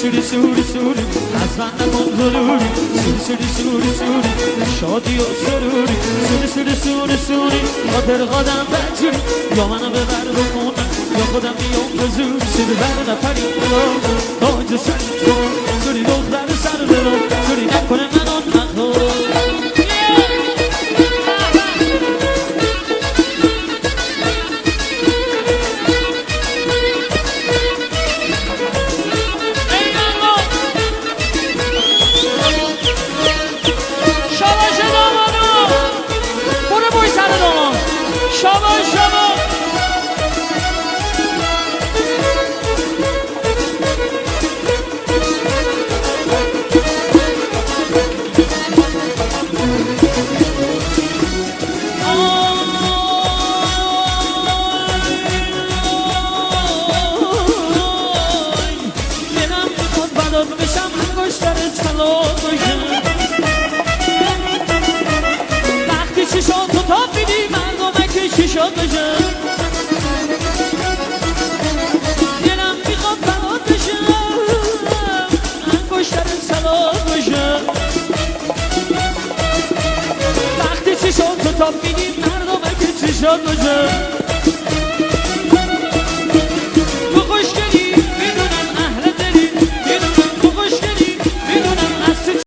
سوری سوری سوری از من نکن ضروری سوری سوری سوری شادی و سروری سوری سوری سوری خاطر قدم بجوری یا منو ببر بکنم یا خودم بیام به زور سوری بر نفری بلام تاج سر کن سوری دختر سر دلم سوری نکنه منو نخور بشم انگشتر طلا باشم وقتی چشاتو تا بیدی مردمه که چشات باشم دلم میخواد برات بشم انگشتر طلا باشم وقتی چشاتو تا بیدی مردمه که چشات باشم